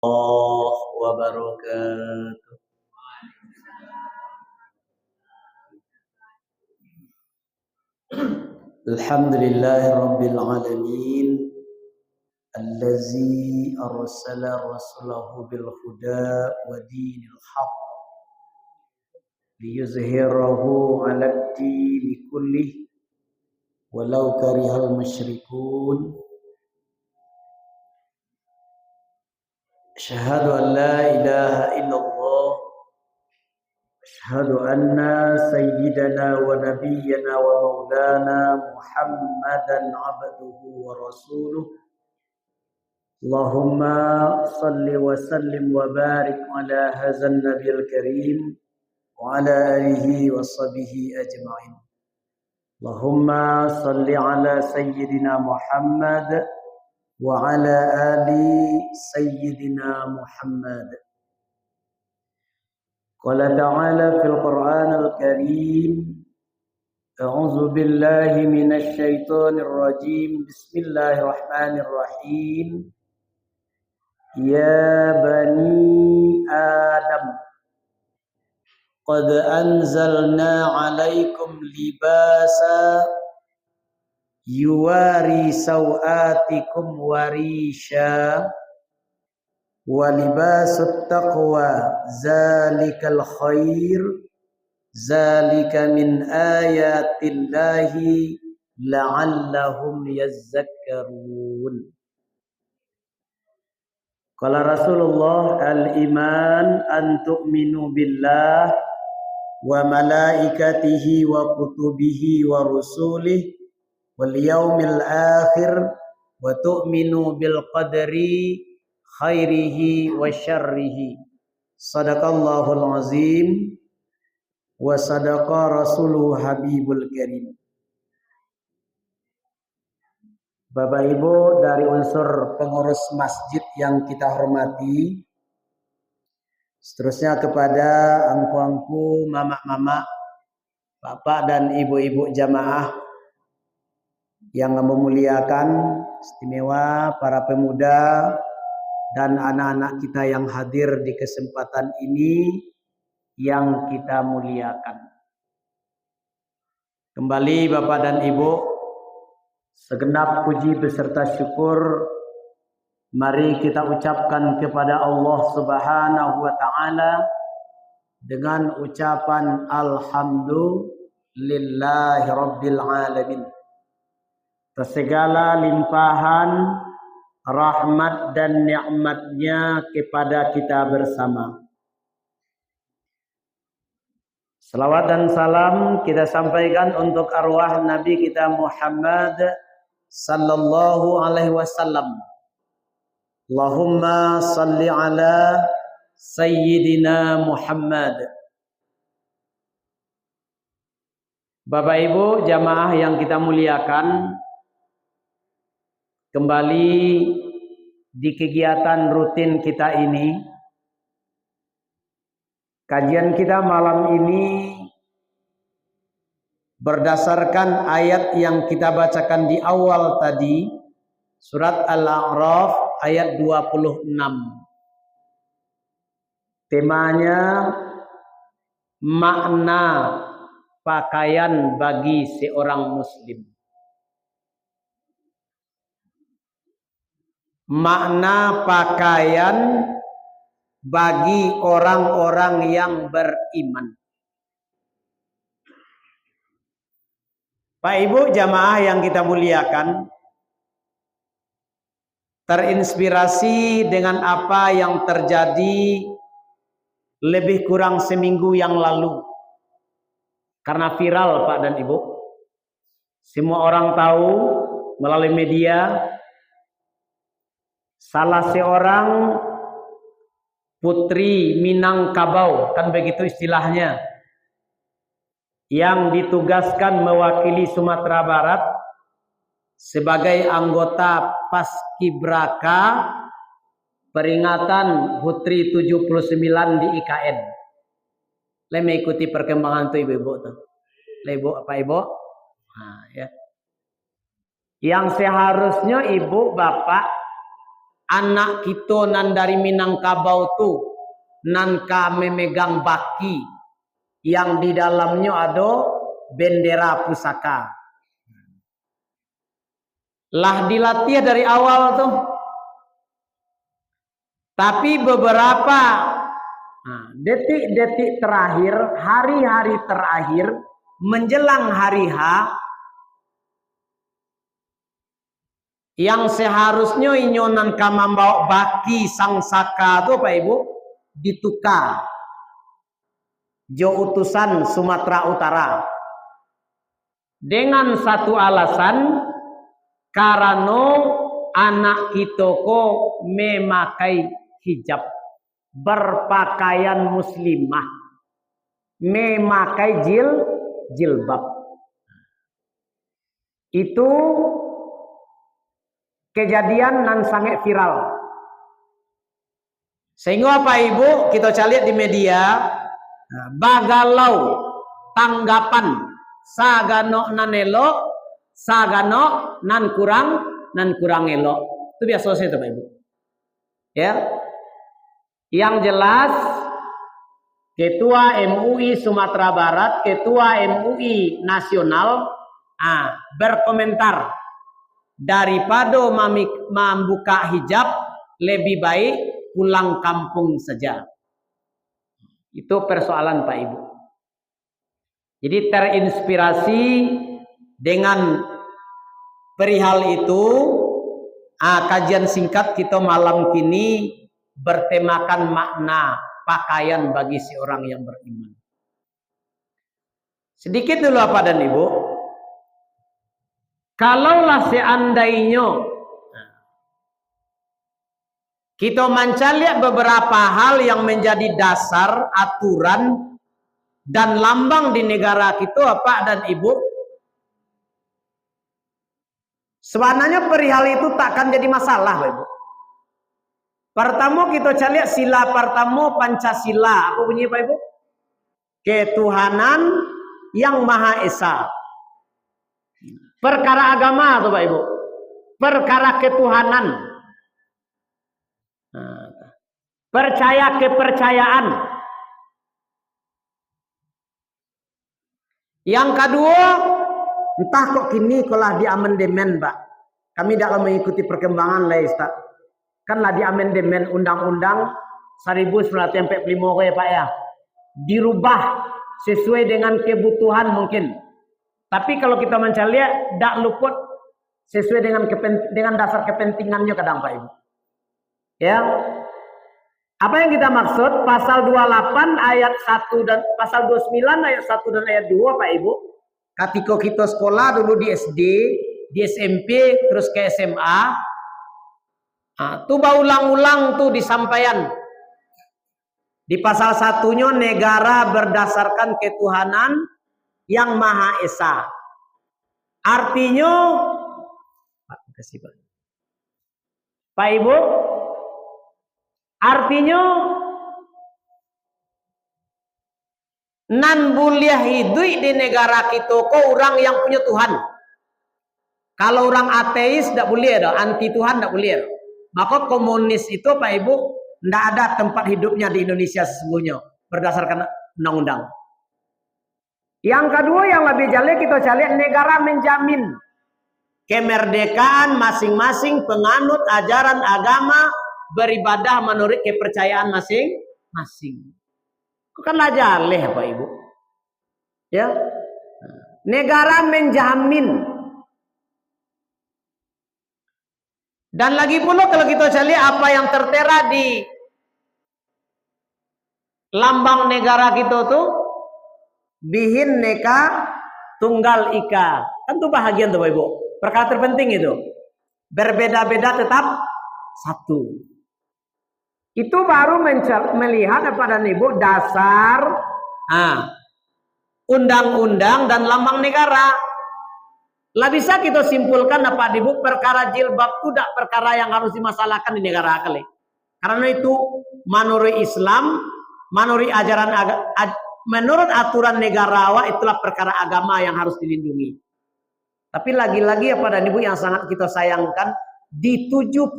الله وبركاته. الحمد لله رب العالمين الذي أرسل رسوله بالهدى ودين الحق ليظهره على الدين كله ولو كره المشركون. أشهد أن لا إله إلا الله، أشهد أن سيدنا ونبينا ومولانا محمدا عبده ورسوله. اللهم صل وسلم وبارك على هذا النبي الكريم وعلى آله وصحبه أجمعين. اللهم صل على سيدنا محمد وعلى آل سيدنا محمد. قال تعالى في القرآن الكريم: أعوذ بالله من الشيطان الرجيم، بسم الله الرحمن الرحيم. يا بني آدم قد أنزلنا عليكم لباسا يواري سوآتكم وريشا ولباس التقوى ذلك الخير ذلك من آيات الله لعلهم يذكرون. Qala Rasulullah al-iman an tu'minu billah wa malaikatihi wa kutubihi wa rusulihi wal yaumil akhir wa tu'minu bil qadri khairihi wa syarrihi. Sadaqallahul azim wa sadaqa rasuluhu habibul karim. Bapak Ibu dari unsur pengurus masjid yang kita hormati, seterusnya kepada angku-angku, mama-mama, bapak dan ibu-ibu jamaah yang memuliakan, istimewa para pemuda dan anak-anak kita yang hadir di kesempatan ini yang kita muliakan. Kembali Bapak dan Ibu, segenap puji beserta syukur mari kita ucapkan kepada Allah Subhanahu wa taala dengan ucapan alhamdulillahi rabbil alamin. Atas segala limpahan rahmat dan nikmatnya kepada kita bersama. Salawat dan salam kita sampaikan untuk arwah Nabi kita Muhammad sallallahu alaihi wasallam. Allahumma salli ala sayyidina Muhammad. Bapak Ibu jamaah yang kita muliakan, kembali di kegiatan rutin kita ini. Kajian kita malam ini berdasarkan ayat yang kita bacakan di awal tadi, surat Al-A'raf ayat 26. Temanya makna pakaian bagi seorang muslim. Makna pakaian bagi orang-orang yang beriman. Pak Ibu jamaah yang kita muliakan, terinspirasi dengan apa yang terjadi lebih kurang seminggu yang lalu. Karena viral Pak dan Ibu. Semua orang tahu melalui media, salah seorang putri Minangkabau, kan begitu istilahnya, yang ditugaskan mewakili Sumatera Barat sebagai anggota Paskibraka peringatan HUT RI 79 di IKN. Le mengikuti perkembangan itu ibu-ibu tuh. Le ibu apa ibu? Nah, ya. Yang seharusnya ibu bapak anak kita nan dari Minangkabau tu nan kami memegang baki yang di dalamnya ada bendera pusaka. Lah dilatih dari awal tuh. Tapi beberapa detik-detik terakhir, hari-hari terakhir menjelang hari H, yang seharusnya inyonan kamambau baki sang saka itu Pak Ibu ditukar jo utusan Sumatera Utara dengan satu alasan karena anak kita ko memakai hijab, berpakaian muslimah, memakai jilbab. Itu kejadian nan sangat viral. Sehingga Pak Ibu kita lihat di media bagalau tanggapan sagano nan elok, sagano nan kurang elok. Itu biasa itu Pak Ibu. Ya. Yang jelas Ketua MUI Sumatera Barat, Ketua MUI Nasional berkomentar, daripada membuka hijab lebih baik pulang kampung saja. Itu persoalan Pak Ibu. Jadi terinspirasi dengan perihal itu, kajian singkat kita malam kini bertemakan makna pakaian bagi seorang yang beriman. Sedikit dulu Bapak dan Ibu. Kalaulah seandainya kita mencari beberapa hal yang menjadi dasar, aturan, dan lambang di negara kita Bapak dan Ibu, sebenarnya perihal itu takkan jadi masalah Bapak Ibu. Pertama kita cari sila pertama Pancasila. Apa bunyi Pak Ibu? Ketuhanan yang Maha Esa. Perkara agama tuh Pak Ibu. Perkara ketuhanan. Percaya kepercayaan. Yang kedua, entah kok kini kalau di amandemen Pak. Kami tidak mengikuti perkembangan lah Ustaz. Kan lah di amandemen Undang-Undang 1945 ya Pak ya. Dirubah sesuai dengan kebutuhan mungkin. Tapi kalau kita mencari tidak luput sesuai dengan dasar kepentingannya kadang Pak Ibu. Ya. Apa yang kita maksud? Pasal 28 ayat 1 dan pasal 29 ayat 1 dan ayat 2 Pak Ibu. Ketika kita sekolah dulu di SD, di SMP, terus ke SMA, tuh berulang-ulang tuh disampaikan. Di pasal satunya negara berdasarkan ketuhanan yang Maha Esa. Artinya, Pak Ibu, artinya nan boleh hidup di negara kita kok orang yang punya Tuhan. Kalau orang ateis tidak boleh, anti Tuhan tidak boleh. Maka komunis itu Pak Ibu tidak ada tempat hidupnya di Indonesia sesungguhnya berdasarkan undang-undang. Yang kedua yang lebih jeli kita cari negara menjamin kemerdekaan masing-masing penganut ajaran agama beribadah menurut kepercayaan masing-masing. Bukanlah jaleh Pak Ibu. Ya. Negara menjamin. Dan lagi pula kalau kita cari apa yang tertera di lambang negara kita tuh bihin neka tunggal ika. Kan tuh bahagian tuh Bapak Ibu. Perkara terpenting itu. Berbeda-beda tetap satu. Itu baru melihat pada Ibu dasar undang-undang dan lambang negara. Lah bisa kita simpulkan apa Ibu, perkara jilbab itu tidak perkara yang harus dimasalahkan di negara kali. Karena itu menurut Islam, menurut ajaran menurut aturan negarawa itulah perkara agama yang harus dilindungi. Tapi lagi-lagi ya pada Ibu yang sangat kita sayangkan, Di 79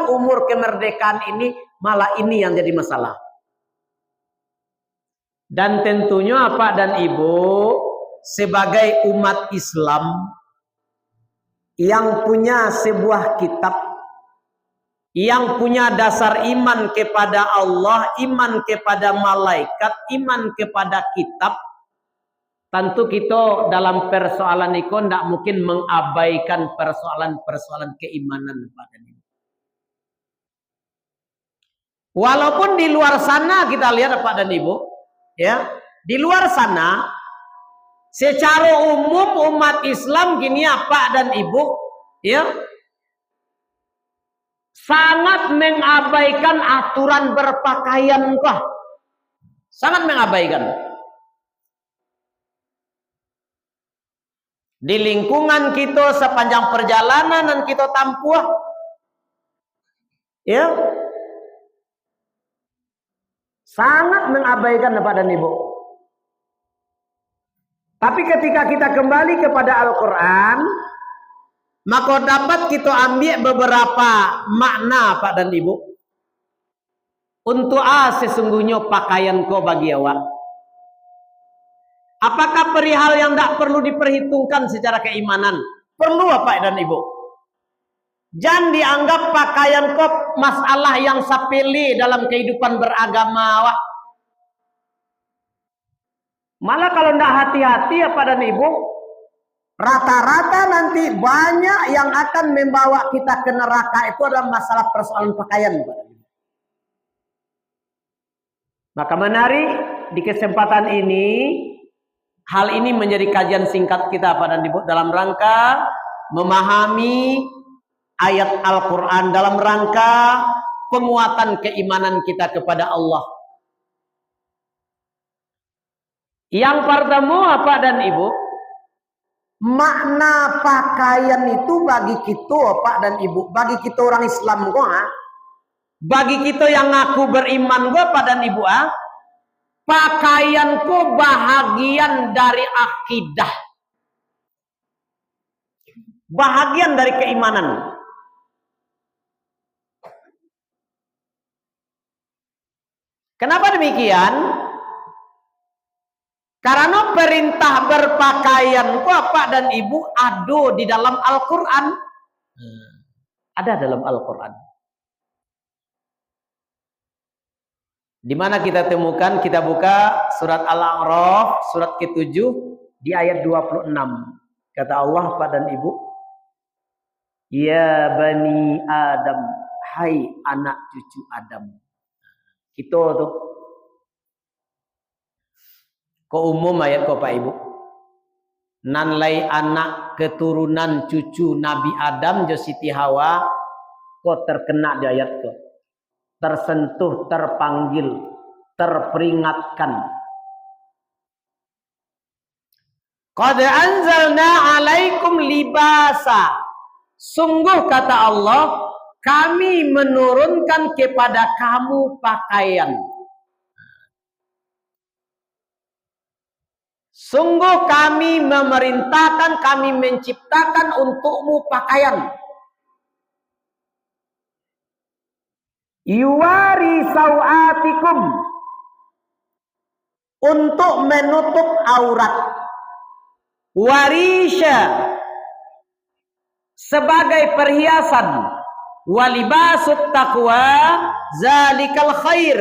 umur kemerdekaan ini, malah ini yang jadi masalah. Dan tentunya Pak dan Ibu, sebagai umat Islam yang punya sebuah kitab, yang punya dasar iman kepada Allah, iman kepada malaikat, iman kepada kitab, tentu kita dalam persoalan itu tidak mungkin mengabaikan persoalan-persoalan keimanan Pak dan Ibu. Walaupun di luar sana kita lihat Pak dan Ibu, ya, di luar sana secara umum umat Islam gini ya Pak dan Ibu, ya, sangat mengabaikan aturan berpakaian kah? Sangat mengabaikan. Di lingkungan kita sepanjang perjalanan dan kita tampuh, ya, sangat mengabaikan Bapak dan Ibu. Tapi ketika kita kembali kepada Al-Quran, maka dapat kita ambil beberapa makna Pak dan Ibu. Untuk sesungguhnya pakaian kau bagi awak. Apakah perihal yang tidak perlu diperhitungkan secara keimanan? Perlu Bapak dan Ibu. Jangan dianggap pakaian kau masalah yang sepele dalam kehidupan beragama awak. Malah kalau tidak hati-hati Bapak dan Ibu, rata-rata nanti banyak yang akan membawa kita ke neraka itu adalah masalah persoalan pakaian. Maka mari di kesempatan ini, hal ini menjadi kajian singkat kita Pak dan Ibu dalam rangka memahami ayat Al-Quran, dalam rangka penguatan keimanan kita kepada Allah. Yang pertama Pak dan Ibu, makna pakaian itu bagi kita Pak dan Ibu, bagi kita orang Islam bagi kita yang ngaku beriman Pak dan Ibu pakaianku bahagian dari akidah, bahagian dari keimanan. Kenapa demikian? Karena perintah berpakaian Bapak dan Ibu ada di dalam Al-Quran. Ada dalam Al-Quran. Di mana kita temukan, kita buka surat Al-A'raf, surat ke-7 di ayat 26. Kata Allah Pak dan Ibu, ya bani Adam, hai anak cucu Adam. Kita tuh ko umum ayat ko Pak Ibu. Nanlai anak keturunan cucu Nabi Adam jo Siti Hawa ko terkena di ayat ko. Tersentuh, terpanggil, terperingatkan. Qad anzalna alaikum libasa. Sungguh kata Allah, kami menurunkan kepada kamu pakaian. Sungguh kami memerintahkan, kami menciptakan untukmu pakaian. Yuwari sawatikum, untuk menutup aurat. Warisha, sebagai perhiasan. Walibasut taqwa zalikal khair,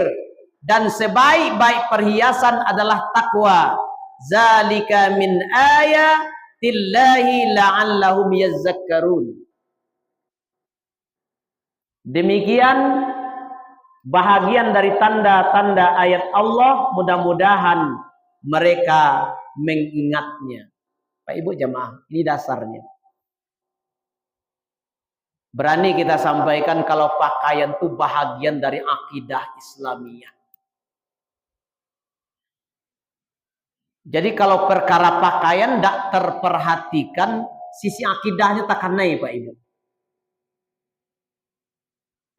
dan sebaik-baik perhiasan adalah takwa. Zalika min ayatillahi la'allahum yazzakkarun. Demikian bahagian dari tanda-tanda ayat Allah, mudah-mudahan mereka mengingatnya. Pak Ibu jamaah, ini dasarnya. Berani kita sampaikan kalau pakaian itu bahagian dari akidah Islamiyah. Jadi kalau perkara pakaian tidak terperhatikan, sisi akidahnya takkan naik Pak Ibu.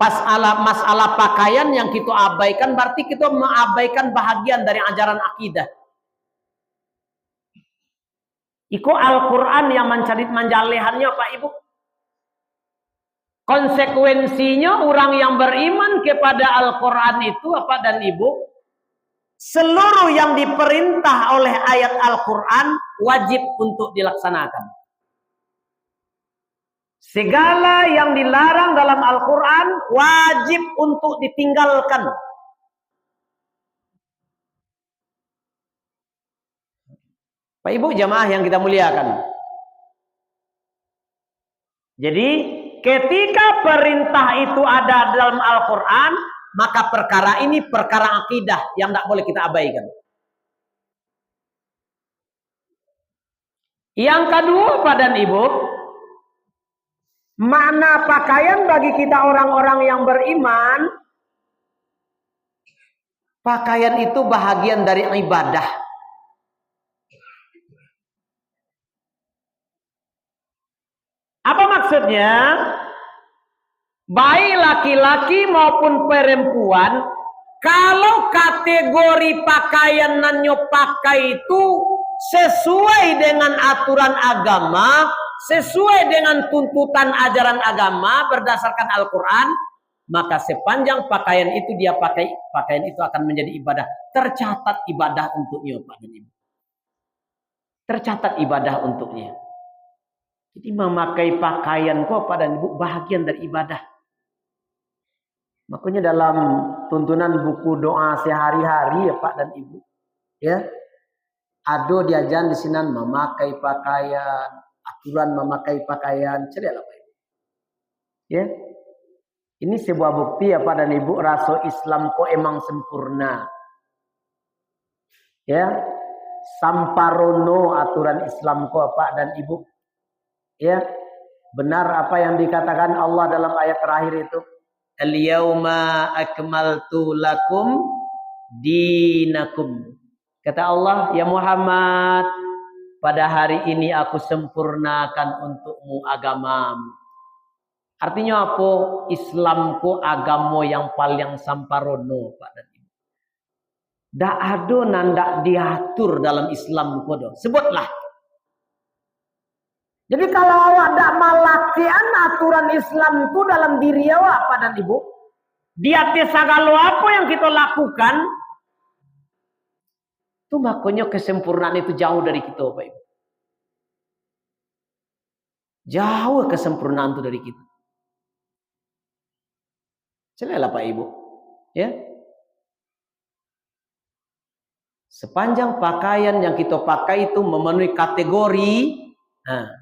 Masalah pakaian yang kita abaikan, berarti kita mengabaikan bahagian dari ajaran akidah. Iko Al-Quran yang menjalehannya Pak Ibu. Konsekuensinya orang yang beriman kepada Al-Quran itu apa dan ibu? Seluruh yang diperintah oleh ayat Al-Quran wajib untuk dilaksanakan. Segala yang dilarang dalam Al-Quran wajib untuk ditinggalkan. Pak Ibu jamaah yang kita muliakan. Jadi ketika perintah itu ada dalam Al-Quran, maka perkara ini perkara akidah yang tidak boleh kita abaikan. Yang kedua Pak dan Ibu, makna pakaian bagi kita orang-orang yang beriman, pakaian itu bahagian dari ibadah. Apa maksudnya? Baik laki-laki maupun perempuan, kalau kategori pakaian nanyo pakai itu sesuai dengan aturan agama, sesuai dengan tuntutan ajaran agama berdasarkan Al-Quran, maka sepanjang pakaian itu dia pakai, pakaian itu akan menjadi ibadah. Tercatat ibadah untuknya, Pak dan Ibu. Tercatat ibadah untuknya. Jadi memakai pakaian kok Pak dan Ibu bahagian dari ibadah. Makanya dalam tuntunan buku doa sehari-hari ya Pak dan Ibu, ya ada diajan di sini memakai pakaian, aturan memakai pakaian, cerita Pak Ibu. Ya, ini sebuah bukti ya Pak dan Ibu, rasa Islam kok emang sempurna. Ya, samparono aturan Islam kok Pak dan Ibu. Ya, benar apa yang dikatakan Allah dalam ayat terakhir itu. Al-yawma akmaltu lakum dinakum. Kata Allah, ya Muhammad, pada hari ini aku sempurnakan untukmu agamamu. Artinya apa? Islamku agama yang paling samparono, Pak dan Ibu. Dak ada nandak diatur dalam Islamku do. Sebutlah. Jadi kalau awak tidak malakian aturan Islam itu dalam diri awak, Pak dan Ibu, di atas segala apa yang kita lakukan, itu makanya kesempurnaan itu jauh dari kita, Pak Ibu. Jauh kesempurnaan itu dari kita. Celalah Pak Ibu, ya. Sepanjang pakaian yang kita pakai itu memenuhi kategori, nah,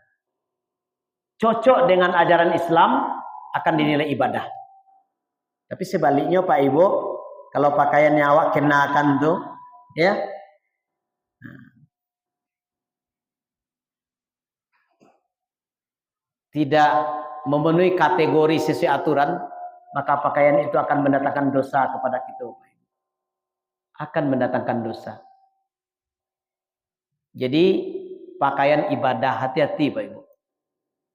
cocok dengan ajaran Islam, akan dinilai ibadah. Tapi sebaliknya Pak Ibu, kalau pakaiannya awak kenakan tuh, ya, tidak memenuhi kategori sesuai aturan, maka pakaian itu akan mendatangkan dosa kepada kita, Pak Ibu. Akan mendatangkan dosa. Jadi pakaian ibadah, hati-hati Pak Ibu.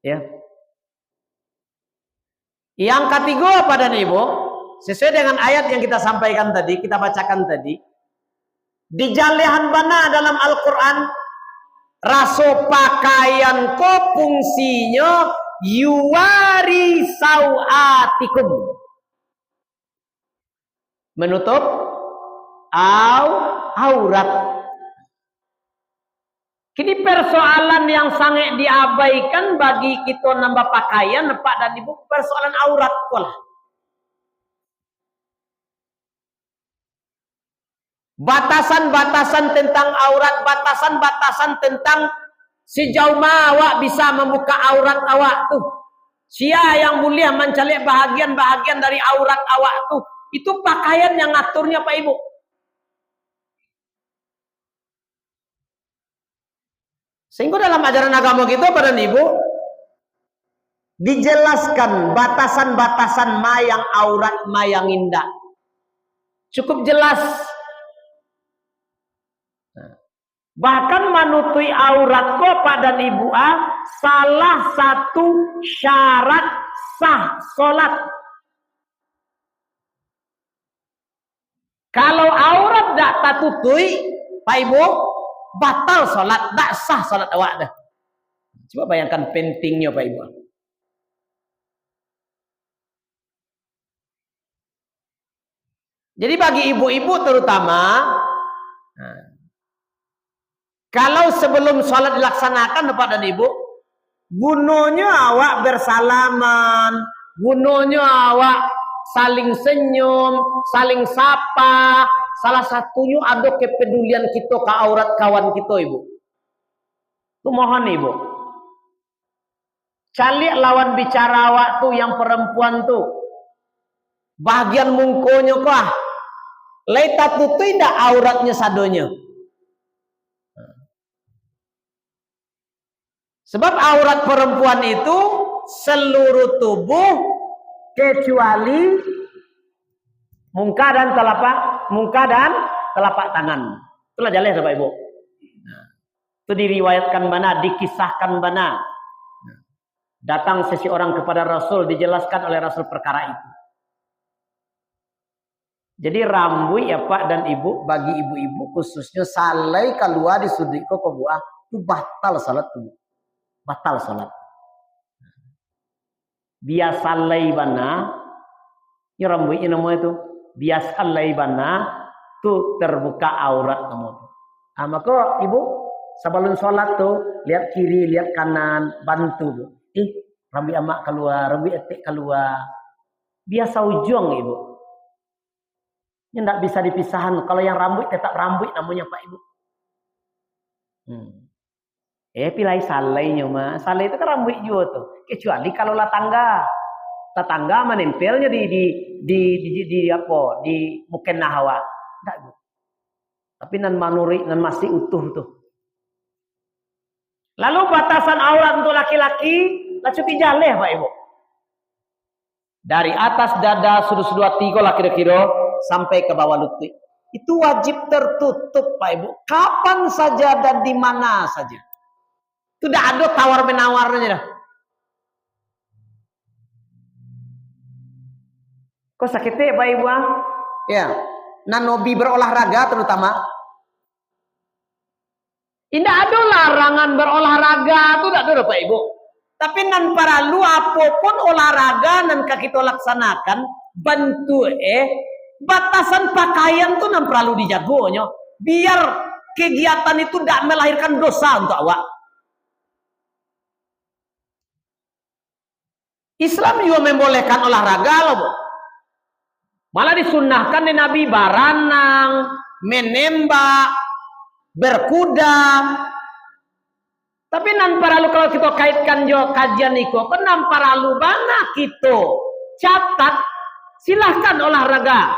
Ya. Yang ketiga Pak dan Ibu, sesuai dengan ayat yang kita sampaikan tadi, kita bacakan tadi, di jalihan bana dalam Al-Quran, raso pakaian ko fungsinya yuwari sawatikum, menutup aurat. Kini persoalan yang sangat diabaikan bagi kita nambah pakaian, Pak dan Ibu, persoalan aurat pola. Batasan-batasan tentang aurat, batasan-batasan tentang sejauh mana awak bisa membuka aurat awak tuh. Sia yang mulia mencalik bahagian-bahagian dari aurat awak tuh. Itu pakaian yang ngaturnya Pak Ibu. Sehingga dalam ajaran agama kita Pak dan Ibu dijelaskan batasan-batasan mayang aurat, mayang indah. Cukup jelas. Bahkan manutui aurat ko Pak dan Ibu salah satu syarat sah solat. Kalau aurat tidak tatutui Pak Ibu, batal sholat, tak sah sholat awak dah. Coba bayangkan pentingnya Pak Ibu. Jadi bagi ibu-ibu terutama, kalau sebelum sholat dilaksanakan Bapak dan Ibu, gunanya awak bersalaman, gunanya awak saling senyum, saling sapa. Salah satunya ada kepedulian kita ke aurat kawan kita, Ibu. Itu mohon Ibu. Cari lawan bicara awak tuh yang perempuan tuh. Bagian mungkonya kah? Leita tuh tidak auratnya sadonya. Sebab aurat perempuan itu seluruh tubuh kecuali muka dan telapak tangan. Itulah jelas Bapak Ibu. Itu diriwayatkan mana, dikisahkan mana. Datang seseorang kepada Rasul, dijelaskan oleh Rasul perkara itu. Jadi rambut ya Pak dan Ibu, bagi ibu-ibu khususnya salai keluar di sudiko ke buah itu batal salat tuh. Batal salat. Biasa salai bana, ya rambutnya namanya itu biasa salai bana tuh terbuka aurat kamu tuh. Maka Ibu sebelum sholat tuh lihat kiri, lihat kanan, bantu tuh. Rambut amak keluar, rambut etik keluar. Biasa ujung Ibu. Ini tidak bisa dipisahkan. Kalau yang rambut tetap rambut namanya Pak Ibu. Pilih salainya mah. Salai itu kan rambut juga tuh. Kecuali kalau lah tangga. Tetangga menempelnya di apa? Di mukena hawa. Tidak Bu. Tapi nan manuri, nan masih utuh tuh. Lalu batasan aurat untuk laki-laki, lacuti jaleh Pak Ibu. Dari atas dada sudut-sudut hati lah kira-kira sampai ke bawah lutut. Itu wajib tertutup Pak Ibu. Kapan saja dan di mana saja. Itu tidak ada tawar-menawarnya dah. Kok sakitnya Pak Ibu? Ya. Nanobi berolahraga terutama. Tidak ada larangan berolahraga itu tidak ada Pak Ibu. Tapi nan paralu apapun olahraga nan kita laksanakan bantu batasan pakaian tuh nan perlu dijagonya biar kegiatan itu tidak melahirkan dosa untuk awak. Islam juga membolehkan olahraga loh Bu. Malah disunnahkan di Nabi baranang, menembak, berkuda. Tapi nan paralu kalau kita kaitkan jo kajian iko, kenam paralu mana kita catat silahkan olahraga.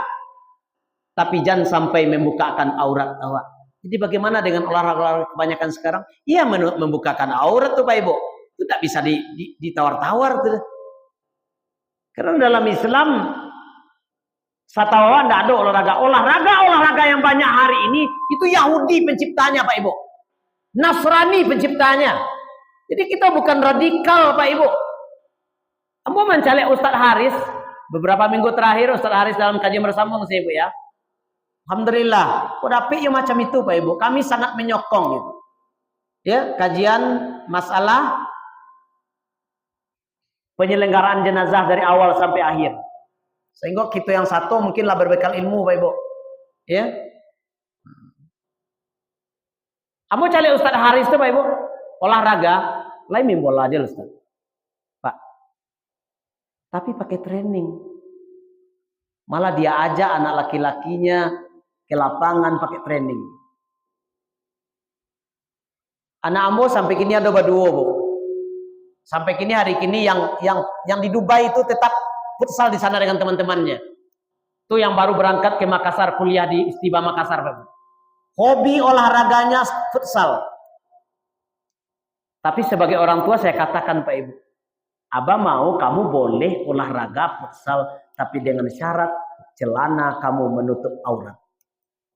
Tapi jangan sampai membukakan aurat awak. Jadi bagaimana dengan olahraga kebanyakan sekarang? Iya membukakan aurat tuh Pak Ibu. Itu tak bisa ditawar-tawar tuh. Karena dalam Islam satawa tidak ada olahraga. Olahraga yang banyak hari ini itu Yahudi penciptanya Pak Ibu. Nasrani penciptanya. Jadi kita bukan radikal Pak Ibu. Kamu mencalek Ustadz Haris beberapa minggu terakhir Ustadz Haris dalam kajian bersama saya Ibu ya. Alhamdulillah. Kok dapet ya macam itu Pak Ibu. Kami sangat menyokong gitu. Ya, kajian masalah penyelenggaraan jenazah dari awal sampai akhir. Sehingga kita yang satu mungkinlah berbekal ilmu Pak Ibu. Ya. Kamu cari Ustadz Haris itu Pak Ibu, olahraga, lain main bola aja Ustadz. Pak. Tapi pakai training. Malah dia ajak anak laki-lakinya ke lapangan pakai training. Anak ambo sampai kini ada berdua Bu. Sampai kini hari kini yang di Dubai itu tetap futsal di sana dengan teman-temannya. Itu yang baru berangkat ke Makassar kuliah di Istiba Makassar Pak Ibu. Hobi olahraganya futsal. Tapi sebagai orang tua saya katakan Pak Ibu, Abah mau kamu boleh olahraga futsal, tapi dengan syarat celana kamu menutup aurat.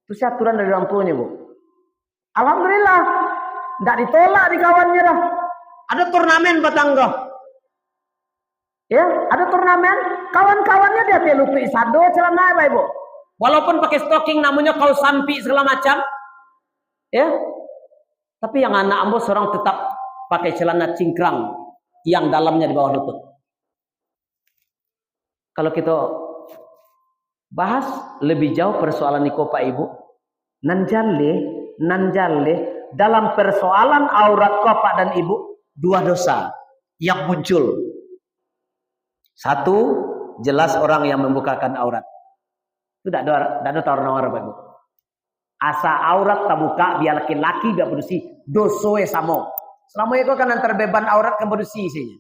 Itu aturan dari orang tuanya Bu. Alhamdulillah, tidak ditolak di kawannya dah. Ada turnamen Batangga. Ya, ada turnamen. Kawan-kawannya dia pelutu isado celana Pak Ibu. Walaupun pakai stocking namanya kau sampi segala macam. Ya. Tapi yang anak ambo seorang tetap pakai celana cingkrang yang dalamnya di bawah lutut. Kalau kita bahas lebih jauh persoalan niko Pak Ibu. Nanjale dalam persoalan aurat Bapak dan Ibu, dua dosa yang muncul. Satu, jelas orang yang membukakan aurat. Itu tidak ada tawar-nawar Pak Ibu. Asa aurat terbuka biar laki-laki biar bersih dosoe samo. Selama itu kan antar beban aurat kan bersih isinya.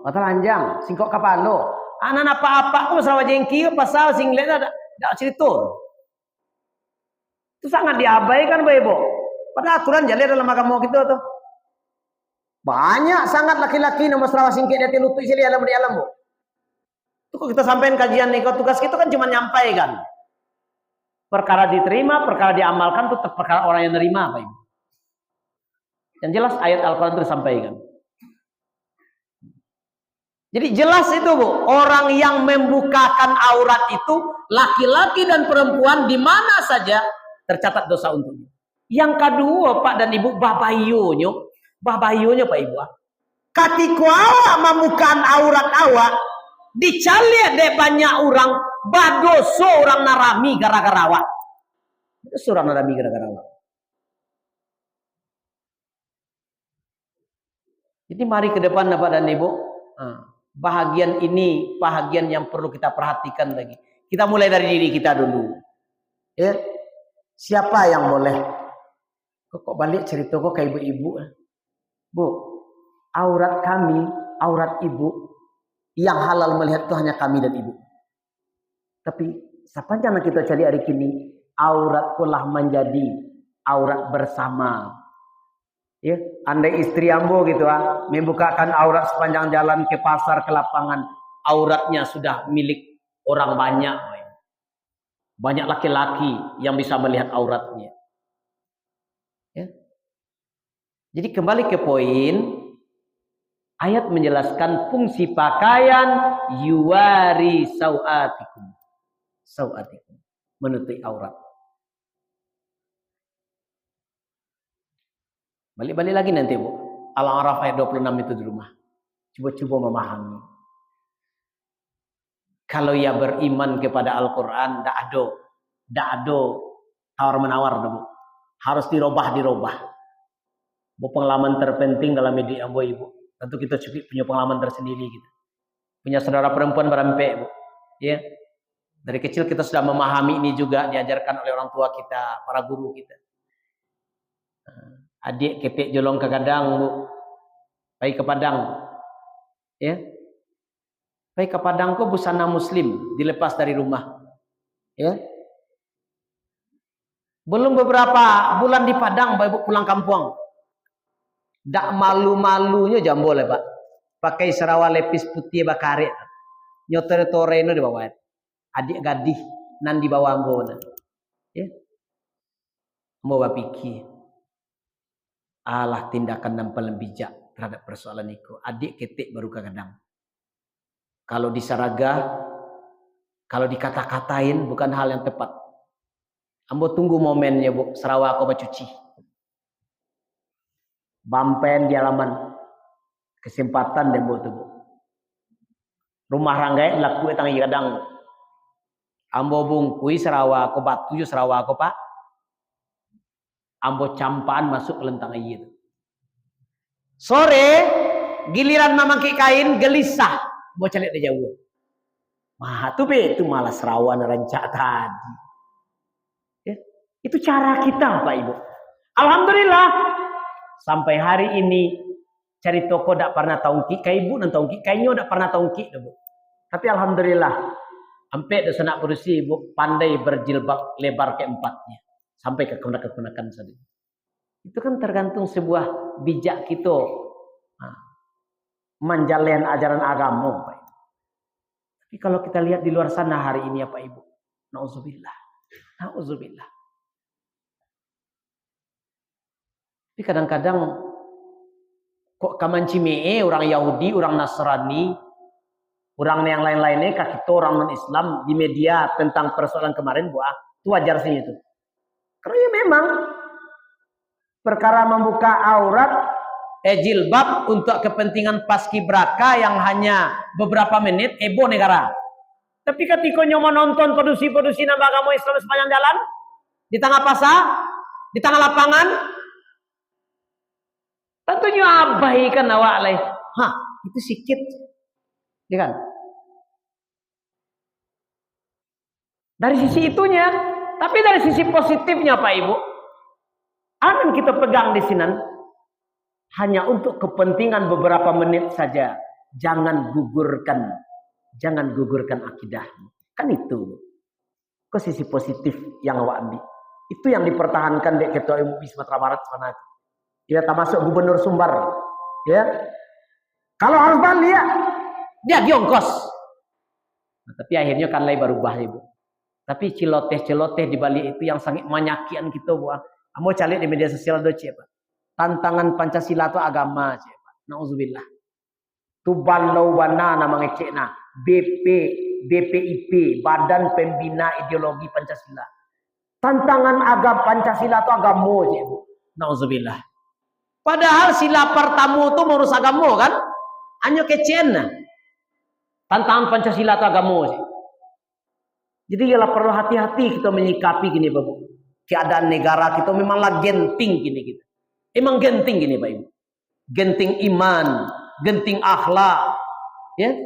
Mata lanjang, singkok kapalo. Anak apa-apa kok masalah jengki pasal singlet ada cerita. Itu sangat diabaikan Pak Ibu. Pada aturan jalan dalam agama kita tuh. Banyak sangat laki-laki nomor masalah singkit dia lutut sini alam di alam Bu. Itu kok kita sampaikan kajian nih, tugas kita kan cuma nyampaikan. Perkara diterima, perkara diamalkan itu perkara orang yang nerima Pak Ibu. Yang jelas ayat Al-Quran itu disampaikan. Jadi jelas itu Bu, orang yang membukakan aurat itu laki-laki dan perempuan di mana saja tercatat dosa untuknya. Yang kedua Pak dan Ibu, babayonyo Pak Ibu. Ketika awak membukakan aurat awak, dicaliat deh banyak orang badoso orang narami gara-gara awak. Itu orang narami gara-gara awak. Jadi mari ke depan Bapak dan Ibu. Bahagian ini bahagian yang perlu kita perhatikan lagi. Kita mulai dari diri kita dulu. Ya. Siapa yang boleh? Kok balik cerita kok kayak ibu-ibu? Bu, aurat kami, aurat ibu yang halal melihat itu hanya kami dan ibu. Tapi sepanjang kita cari hari kini, aurat telah menjadi aurat bersama. Ya, andai istri ambo gitu membukakan aurat sepanjang jalan ke pasar ke lapangan, auratnya sudah milik orang banyak. Banyak laki-laki yang bisa melihat auratnya. Ya. Jadi kembali ke poin, ayat menjelaskan fungsi pakaian yuwari sauatikum. Sauatikum, menutupi aurat. Balik-balik lagi nanti Bu. Al-A'raf ayat 26 itu di rumah. Coba-coba memahami. Kalau ia beriman kepada Al-Quran, tidak ada tawar-menawar Bu. Harus dirobah. Bu, pengalaman terpenting dalam hidup Ambo Ibu. Tentu kita punya pengalaman tersendiri gitu. Punya saudara perempuan berempek Bu. Ya. Dari kecil kita sudah memahami ini juga diajarkan oleh orang tua kita, para guru kita. Adik kepek jolong ke kadang Bu. Pai ke Padang. Ya. Pai ke Padang kok busana muslim dilepas dari rumah. Ya. Belum beberapa bulan di Padang Ibu pulang kampung. Dak malu-malunya jam boleh Pak. Pakai sarawak lepis putih bakare. Nyotor-toreno di bawah. Adik gadih nan di bawah ambo. Ya. Ambo bapiki. Alah tindakan nampal bijak terhadap persoalan itu. Adik ketik baru kadang. Kalau disaraga, kalau dikata-katain bukan hal yang tepat. Ambo tunggu momennya Bu, Sarawak aku bacuci. Bampen di halaman. Kesempatan deh Bu tuh Bu. Rumah ranggai laku tangi kadang. Ambo bungkui Sarawak aku batu Sarawak aku Pak. Ambo campaan masuk ke lentang itu. Sore giliran mamangki kain gelisah, mau calik dia jauh. Wah, itu malah serawan rancak tadi. Ya, itu cara kita Pak Ibu. Alhamdulillah sampai hari ini cari toko tidak pernah tongki, kai ibu dan tongki, kainya tidak pernah tongki Bu. Tapi alhamdulillah sampai senak berusi Bu pandai berjilbab lebar keempatnya. Sampai ke kemenakan tadi. Itu kan tergantung sebuah bijak kita menjalin ajaran agama Pak. Tapi kalau kita lihat di luar sana hari ini ya Pak Ibu, nauzubillah. Tapi kadang-kadang kok kamancimee orang Yahudi, orang Nasrani, orang yang lain-lainnya kaki kita orang non-Islam di media tentang persoalan kemarin itu wajar sih itu. Karena ya memang perkara membuka aurat jilbab untuk kepentingan paskibraka yang hanya beberapa menit heboh negara. Tapi ketika nyoba nonton produksi-produksi nama agama Islam sepanjang jalan, di tengah pasar, di tengah lapangan, tentunya abaikan awak lain. Hah, itu sikit. Ya kan? Dari sisi itunya, tapi dari sisi positifnya Pak Ibu, akan kita pegang di sini hanya untuk kepentingan beberapa menit saja. Jangan gugurkan akidah. Kan itu. Ke sisi positif yang awak ambil. Itu yang dipertahankan di Ketua MUI Sumatera Barat sana. Ya, termasuk Gubernur Sumbar. Ya. Kalau harus Bali ya, dia diongkos. Nah, tapi akhirnya kan lain berubah Ibu. Tapi celoteh-celoteh di Bali itu yang sangat menyakian kita buat. Kamu cari di media sosial do Pak. Tantangan Pancasila itu agama Pak. Nauzubillah. Tu balau wana nama ngecekna BPIP Badan Pembina Ideologi Pancasila. Tantangan agama Pancasila itu agama Pak. Nauzubillah. Padahal sila pertama itu ngurus agama kan? Hanya kecena. Tantangan Pancasila itu agama Pak. Jadi ialah perlu hati-hati kita menyikapi gini Bapak. Keadaan negara kita memanglah genting gini gitu. Emang genting gini Pak Ibu. Genting iman, genting akhlak, ya.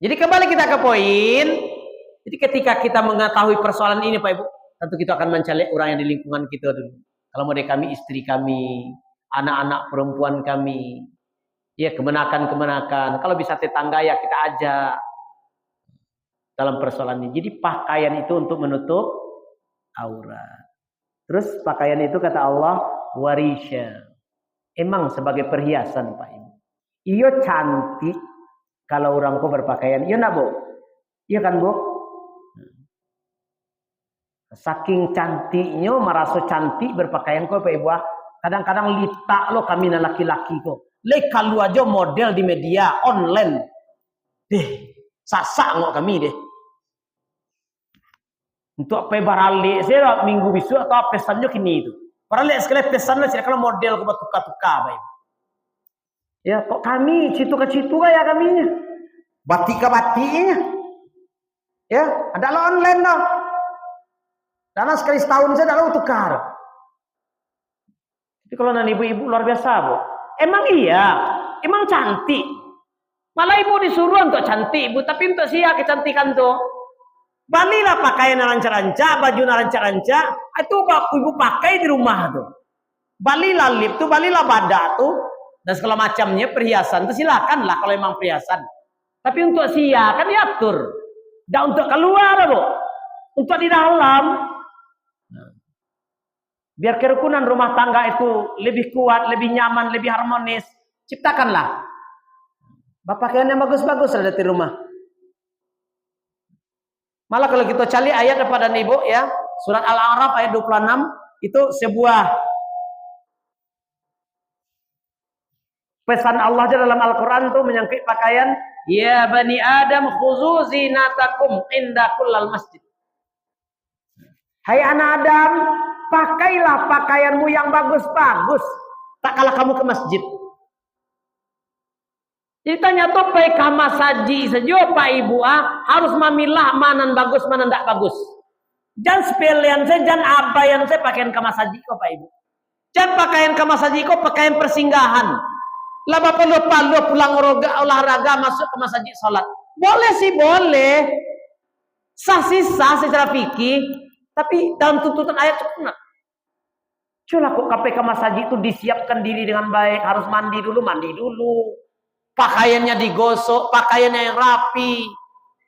Jadi kembali kita ke poin. Jadi ketika kita mengetahui persoalan ini Pak Ibu, tentu kita akan mencari orang yang di lingkungan kita dulu. Kalau mau kami, istri kami, anak-anak perempuan kami, ya kemenakan. Kalau bisa tetangga ya kita ajak. Dalam persoalan ini. Jadi pakaian itu untuk menutup aurat. Terus pakaian itu kata Allah warisya. Emang sebagai perhiasan Pak Ibu. Iyo cantik kalau orang kau berpakaian. Iya nak Bu? Iya kan Bu? Saking cantiknya merasa cantik berpakaian kau Pak Ibu. Kadang-kadang litak lo kami na laki-laki kau. Kalau aja model di media online. Sasak ngok kami deh. Untuk apa baralik saya minggu besok atau pesannya kini itu. Baralik sekali pesannya saya kalau model ke tukar-tukar Pak. Ya kok kami citu ke citu ya kaminya. Batik ke batiknya. Ya, adalah online dong. Karena sekali setahun saya adalah tukar. Tapi kalau nanti ibu-ibu luar biasa Bu. Emang iya, emang cantik. Malah ibu disuruh untuk cantik ibu, tapi untuk siapa kecantikan tuh? Balilah pakaian ranca-ranca, baju ranca-ranca, itu ibu pakai di rumah tuh. Balilah lip tuh, balilah badak tuh, dan segala macamnya perhiasan tuh silakanlah kalau emang perhiasan. Tapi untuk siapa kan diatur. Dan untuk keluar Bu, untuk di dalam. Biar kerukunan rumah tangga itu lebih kuat, lebih nyaman, lebih harmonis, ciptakanlah. Pakaian yang bagus-bagus ada di rumah. Malah kalau kita cari ayat kepada Ibu ya, surat Al-A'raf ayat 26 itu sebuah pesan Allah dalam Al-Qur'an tuh menyangkut pakaian, ya bani Adam khuzu zinatakum inda kullal masjid. Hai anak Adam, pakailah pakaianmu yang bagus-bagus tak kalah kamu ke masjid. Jadi tanya tuh baik kamasaji saja Pak Ibu harus memilah mana bagus mana tidak bagus. Jangan sepelean saya, jangan abayan saya pakaian kamasaji kok Pak Ibu. Jangan pakaian kamasaji kok pakaian persinggahan. Lah bapak lupa pulang olahraga masuk ke masjid sholat. Boleh sih boleh. Sah sih sah secara fikih, tapi dalam tuntutan ayat cukup. Coba kok KPK masjid itu disiapkan diri dengan baik, harus mandi dulu. Pakaiannya digosok, pakaiannya yang rapi.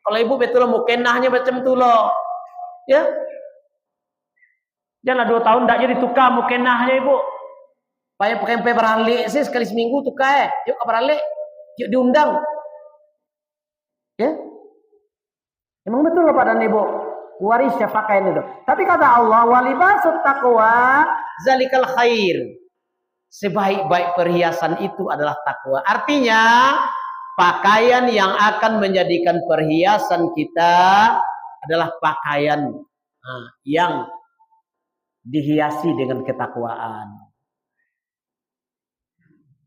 Kalau ibu betul mukenahnya macam itu loh. Ya. Janganlah 2 tahun tidak jadi tukar mukenahnya ibu. Pakai beralik sih sekali seminggu tukar. Yuk ke beralik. Yuk diundang. Ya. Emang betul loh Pak dan Ibu. Waris ya pakaian itu. Tapi kata Allah walibasut taqwa zalikal khair. Sebaik-baik perhiasan itu adalah takwa. Artinya pakaian yang akan menjadikan perhiasan kita adalah pakaian yang dihiasi dengan ketakwaan.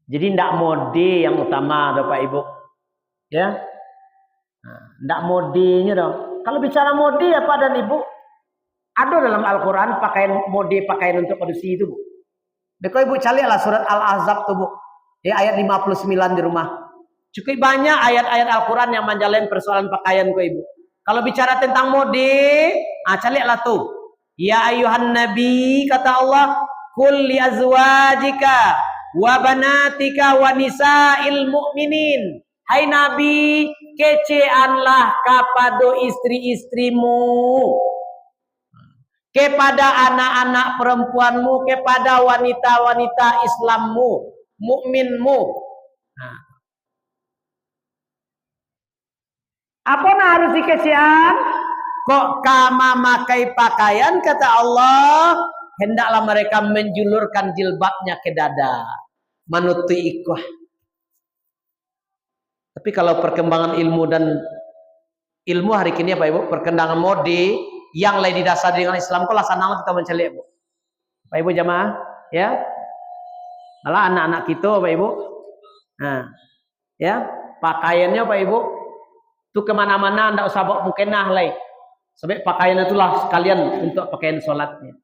Jadi tidak mode yang utama Bapak Ibu. Ya. Ndak modinya dong. Kalau bicara modi ya Pak dan Ibu, ada dalam Al-Quran pakaian untuk padusi itu Bu. Beko Ibu carilah surat Al-Ahzab tuh Bu. Ya ayat 59 di rumah. Cukup banyak ayat-ayat Al-Quran yang menjalin persoalan pakaian ku Ibu. Kalau bicara tentang mode, carilah tuh. Ya ayuhan nabi, kata Allah, kul li azwajika wa banatika wa nisa'il mu'minin. Hai Nabi, keceanlah kepada istri-istrimu, kepada anak-anak perempuanmu, kepada wanita-wanita Islammu, mukminmu. Nah. Apa yang harus dikecean? Kok kama makai pakaian, kata Allah, hendaklah mereka menjulurkan jilbabnya ke dada, menutupi ikhwah. Tapi kalau perkembangan ilmu hari ini Pak Ibu, perkembangan mode yang lain didasari dengan Islam, kok laksanakan kita mencari Bu. Pak Ibu jamaah, ya. Malah anak-anak kita Pak Ibu. Nah, ya, pakaiannya Pak Ibu tuh kemana-mana ndak usah bawa mukenah lain. Sebab pakaian itulah sekalian untuk pakaian sholatnya.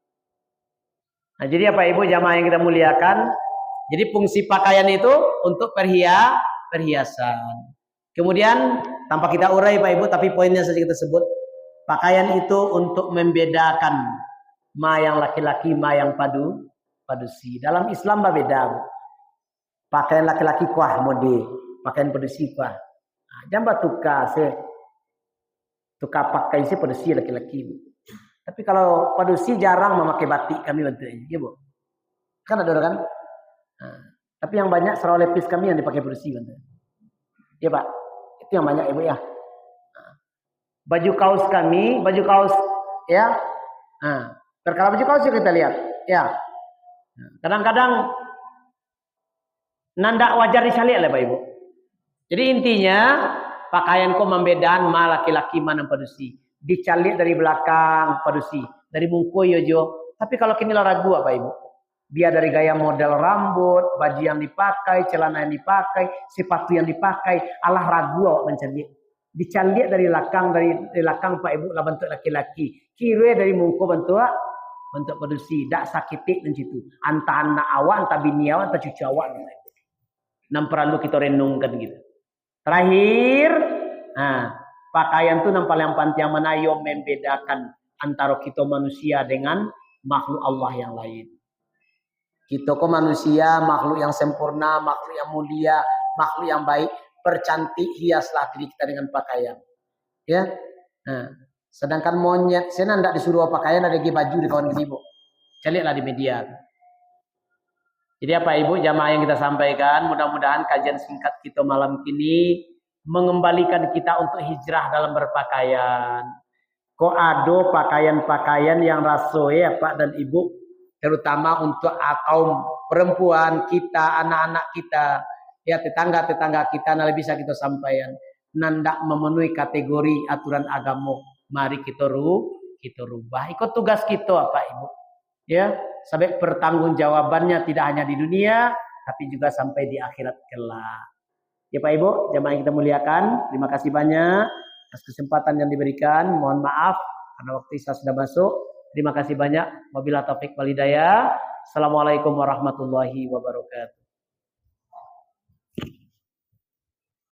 Nah, jadi Pak Ibu jamaah yang kita muliakan, jadi fungsi pakaian itu untuk perhiasan. Kemudian tanpa kita urai Pak Ibu, tapi poinnya saja kita sebut, pakaian itu untuk membedakan ma yang laki-laki, ma yang padusi. Dalam Islam beda. Pakaian laki-laki kuah mode, pakaian padusi kuah. Nah, jangan tukar pakai si padusi laki-laki. Tapi kalau padusi jarang memakai batik, kami bantu aja, ya Bu. Kan ada orang kan? Nah, tapi yang banyak serau lepis kami yang dipakai padusi bantu. Ya Pak, itu yang banyak Ibu ya. Nah, baju kaos kami, ya. Nah, perkara baju kaos kita lihat, ya. Kadang-kadang nanda wajar disalik oleh Pak Ibu. Jadi intinya pakaian kau membedakan ma laki-laki mana padusi. Dicalik dari belakang padusi, dari mungko yojo. Tapi kalau kini lah ragu Pak Ibu. Dia dari gaya model rambut, baju yang dipakai, celana yang dipakai, sepatu yang dipakai, Allah ragu awak mencari. Dicalik dari belakang Pak Ibu lah bentuk laki-laki. Kira dari mungko bentuk padusi. Dak sakitik dan situ. Anta anak awak, anta bini awak, anta cucu awak. Nam perlu kita renungkan gitu. Terakhir, pakaian itu nampak yang pantiang menayo membedakan antara kita manusia dengan makhluk Allah yang lain. Kita kok manusia, makhluk yang sempurna, makhluk yang mulia, makhluk yang baik, percantik hiaslah diri kita dengan pakaian. Ya. Nah, sedangkan monyet, saya tidak disuruh pakaian ada baju di kawan ibu. Carilah di media. Jadi apa Ibu jamaah yang kita sampaikan, mudah-mudahan kajian singkat kita malam ini mengembalikan kita untuk hijrah dalam berpakaian. Kok ada pakaian-pakaian yang raso ya Pak dan Ibu, terutama untuk kaum perempuan kita, anak-anak kita, ya tetangga-tetangga kita, nah bisa kita sampaikan. Nandak memenuhi kategori aturan agama, mari kita rubah. Ikut tugas kita apa Ibu, ya. Sampai pertanggungjawabannya tidak hanya di dunia, tapi juga sampai di akhirat kelak. Ya Pak Ibu, jamaah yang kita muliakan, terima kasih banyak atas kesempatan yang diberikan. Mohon maaf karena waktu saya sudah masuk. Terima kasih banyak. Wabillahi taufik wal hidayah. Assalamualaikum warahmatullahi wabarakatuh.